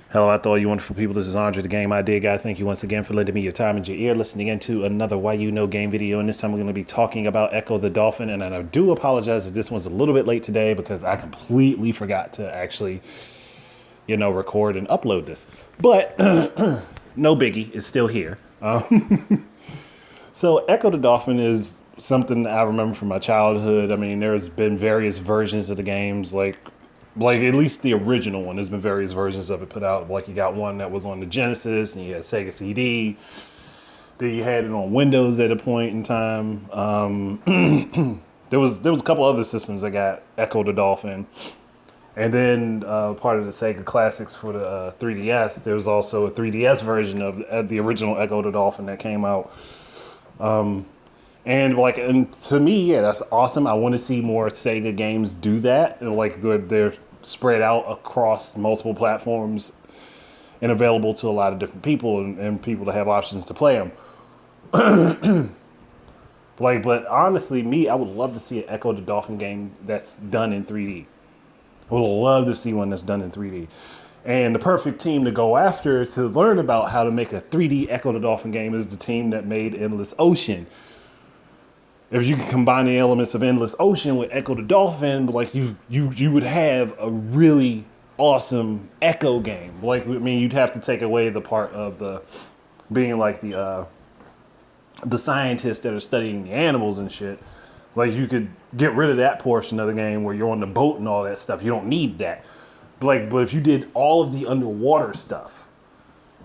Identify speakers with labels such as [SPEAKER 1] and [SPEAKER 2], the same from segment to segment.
[SPEAKER 1] Hello out to all you wonderful people. This is Andre, the Game Idea Guy. Thank you once again for lending me your time and your ear, listening into another Why You Know game video. And this time we're going to be talking about Ecco the Dolphin. And I do apologize that this one's a little bit late today because I completely forgot to actually, record and upload this. But no biggie, it's still here. So Ecco the Dolphin is something that I remember from my childhood. I mean, there's been various versions of the games, like at least the original one. There's been various versions of it put out. Like you got one that was on the Genesis, and you had Sega CD. Then you had it on Windows at a point in time. There was a couple other systems that got Ecco the Dolphin, and then part of the Sega Classics for the 3DS. There was also a 3DS version of the original Ecco the Dolphin that came out. And to me, yeah, that's awesome. I want to see more Sega games do that. And they're spread out across multiple platforms and available to a lot of different people and people to have options to play them. But honestly, I would love to see an Ecco the Dolphin game that's done in 3D. I would love to see one that's done in 3D. And the perfect team to go after to learn about how to make a 3D Ecco the Dolphin game is the team that made Endless Ocean. If you can combine the elements of Endless Ocean with Ecco the Dolphin, you would have a really awesome Ecco game. You'd have to take away the part of the being the scientists that are studying the animals and shit. Like you could get rid of that portion of the game where you're on the boat and all that stuff. You don't need that. But if you did all of the underwater stuff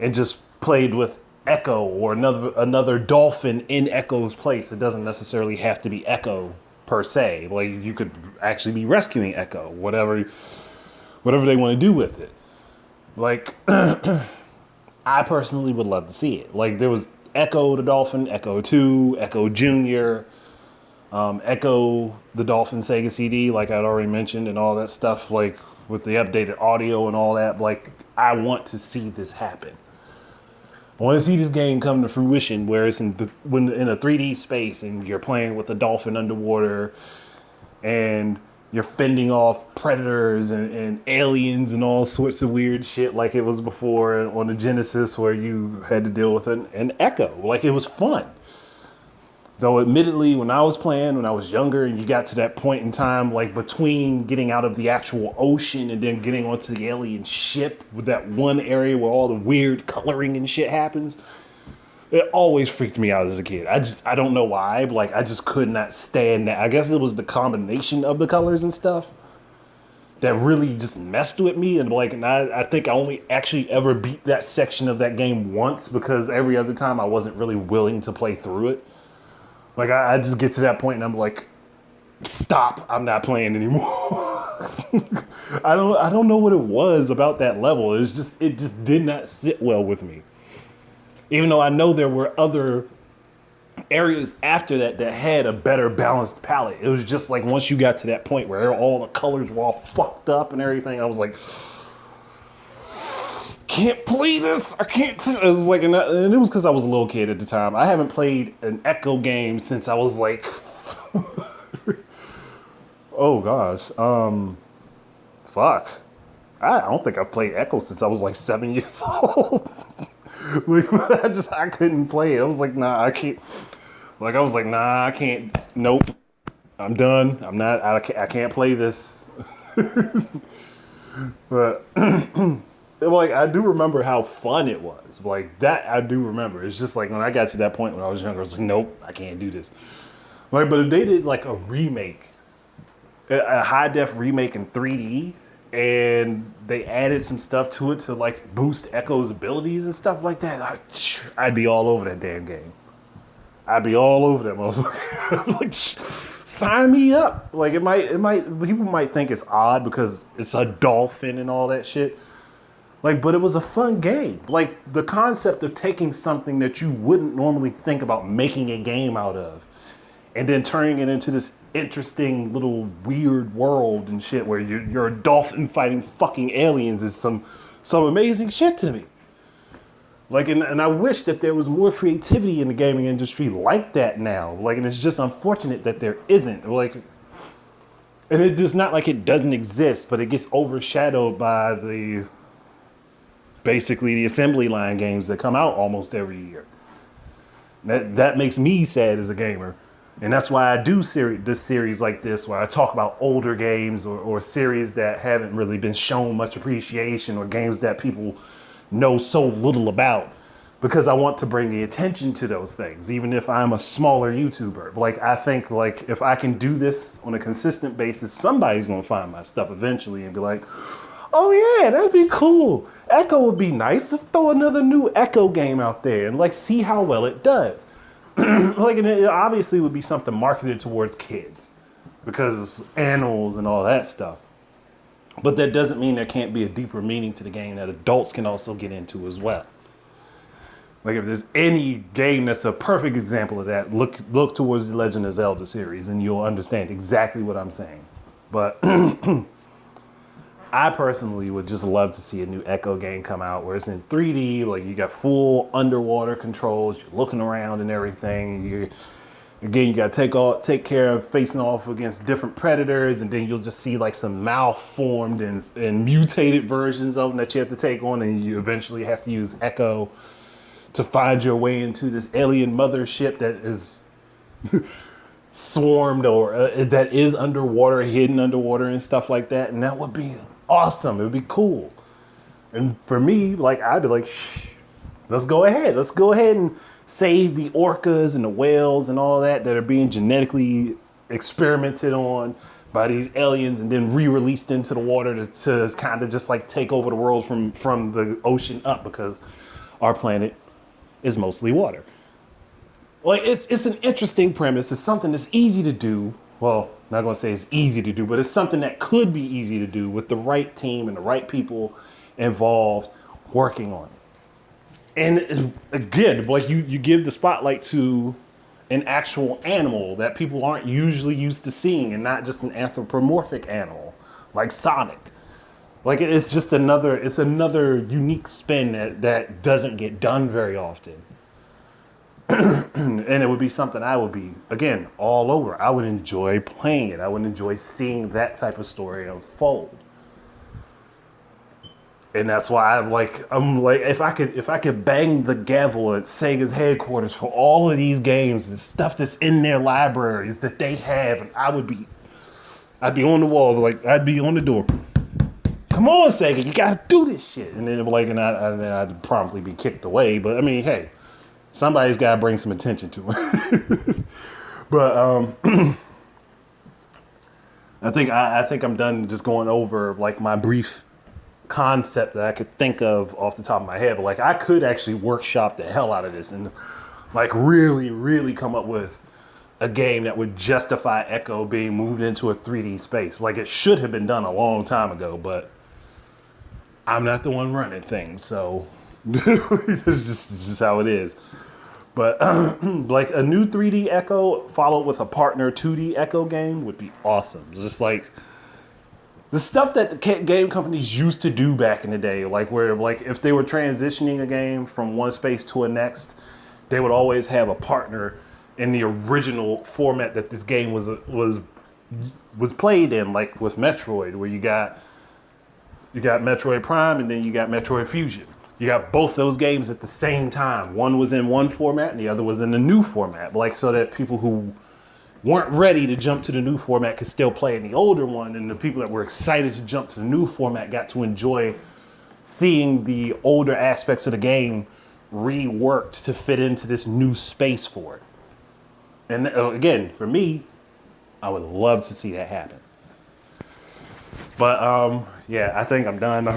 [SPEAKER 1] and just played with Ecco or another dolphin in Ecco's place, it doesn't necessarily have to be Ecco per se. Like you could actually be rescuing Ecco, whatever they want to do with it. Like I personally would love to see it. Like there was Ecco the Dolphin, Ecco 2, Ecco Junior, Ecco the Dolphin Sega CD, like I'd already mentioned, and all that stuff, like with the updated audio and all that. Like I want to see this happen. I want to see this game come to fruition where it's in a 3D space and you're playing with a dolphin underwater and you're fending off predators and aliens and all sorts of weird shit like it was before on the Genesis where you had to deal with an Ecco. Like it was fun. Though admittedly, when I was younger and you got to that point in time, like between getting out of the actual ocean and then getting onto the alien ship with that one area where all the weird coloring and shit happens, it always freaked me out as a kid. I don't know why, but I just could not stand that. I guess it was the combination of the colors and stuff that really just messed with me. And I think I only actually ever beat that section of that game once because every other time I wasn't really willing to play through it. Like I just get to that point and I'm like, stop, I'm not playing anymore. I don't know what it was about that level. It just did not sit well with me. Even though I know there were other areas after that had a better balanced palette. It was just like once you got to that point where all the colors were all fucked up and everything, I was like, can't play this. I can't. It was like, and it was because I was a little kid at the time. I haven't played an Ecco game since I was like, oh gosh, fuck. I don't think I've played Ecco since I was like 7 years old. I couldn't play it. I was like, nah, I can't. Like I was like, nah, I can't. Nope, I'm done. I'm not. I can't play this. But. I do remember how fun it was. Like that, I do remember. It's just like when I got to that point when I was younger, I was like, nope, I can't do this. But if they did like a remake, a high def remake in 3D, and they added some stuff to it to like boost Ecco's abilities and stuff like that, I'd be all over that damn game. I'd be all over that motherfucker. Like, sign me up. Like it might. People might think it's odd because it's a dolphin and all that shit. But it was a fun game. Like, the concept of taking something that you wouldn't normally think about making a game out of and then turning it into this interesting little weird world and shit where you're a dolphin fighting fucking aliens is some amazing shit to me. And I wish that there was more creativity in the gaming industry like that now. And it's just unfortunate that there isn't. And it's not like it doesn't exist, but it gets overshadowed by the basically the assembly line games that come out almost every year. That makes me sad as a gamer. And that's why I do this series like this, where I talk about older games or series that haven't really been shown much appreciation, or games that people know so little about, because I want to bring the attention to those things, even if I'm a smaller YouTuber. Like, I think, like, if I can do this on a consistent basis, somebody's going to find my stuff eventually and be like, oh yeah, that'd be cool. Echo would be nice. Let's throw another new Echo game out there and like see how well it does. Like, and it obviously would be something marketed towards kids because animals and all that stuff. But that doesn't mean there can't be a deeper meaning to the game that adults can also get into as well. Like, if there's any game that's a perfect example of that, look towards the Legend of Zelda series and you'll understand exactly what I'm saying. But I personally would just love to see a new Echo game come out where it's in 3D, like you got full underwater controls, you're looking around and everything. You gotta take care of facing off against different predators, and then you'll just see like some malformed and mutated versions of them that you have to take on, and you eventually have to use Echo to find your way into this alien mothership that is swarmed or that is underwater, hidden underwater and stuff like that. And that would be awesome. It would be cool. And for me, like, I'd be like, let's go ahead and save the orcas and the whales and all that are being genetically experimented on by these aliens and then re-released into the water to kind of just like take over the world from the ocean up, because our planet is mostly water. Like, it's an interesting premise. It's something that's easy to do. Well, not going to say it's easy to do, but it's something that could be easy to do with the right team and the right people involved working on it. And again, like, you give the spotlight to an actual animal that people aren't usually used to seeing, and not just an anthropomorphic animal like Sonic. Like, it's another unique spin that doesn't get done very often. And it would be something I would be, again, all over. I would enjoy playing it. I would enjoy seeing that type of story unfold. And that's why I'm like, if I could bang the gavel at Sega's headquarters for all of these games and stuff that's in their libraries that they have, and I'd be on the wall, like, I'd be on the door. Come on, Sega, you gotta do this shit. And then I'd promptly be kicked away. But I mean, hey, somebody's got to bring some attention to it. But I think I'm done just going over like my brief concept that I could think of off the top of my head. But like, I could actually workshop the hell out of this and like really, really come up with a game that would justify Echo being moved into a 3D space. Like, it should have been done a long time ago, but I'm not the one running things, so it's just how it is. But like a new 3D Echo followed with a partner 2D Echo game would be awesome. Just like the stuff that the game companies used to do back in the day, like where like if they were transitioning a game from one space to a next, they would always have a partner in the original format that this game was played in, like with Metroid, where you got Metroid Prime and then you got Metroid Fusion. You got both those games at the same time. One was in one format and the other was in the new format. Like, so that people who weren't ready to jump to the new format could still play in the older one, and the people that were excited to jump to the new format got to enjoy seeing the older aspects of the game reworked to fit into this new space for it. And again, for me, I would love to see that happen. But yeah, I think I'm done.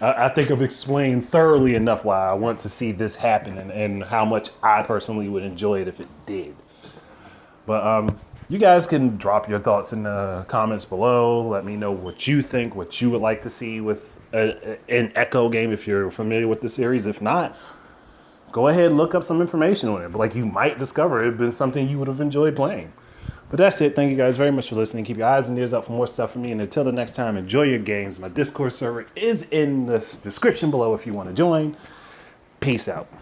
[SPEAKER 1] I think I've explained thoroughly enough why I want to see this happen and how much I personally would enjoy it if it did. But you guys can drop your thoughts in the comments below. Let me know what you think, what you would like to see with an Echo game if you're familiar with the series. If not, go ahead and look up some information on it. But like, you might discover it had been something you would have enjoyed playing. But that's it. Thank you guys very much for listening. Keep your eyes and ears out for more stuff from me. And until the next time, enjoy your games. My Discord server is in the description below if you want to join. Peace out.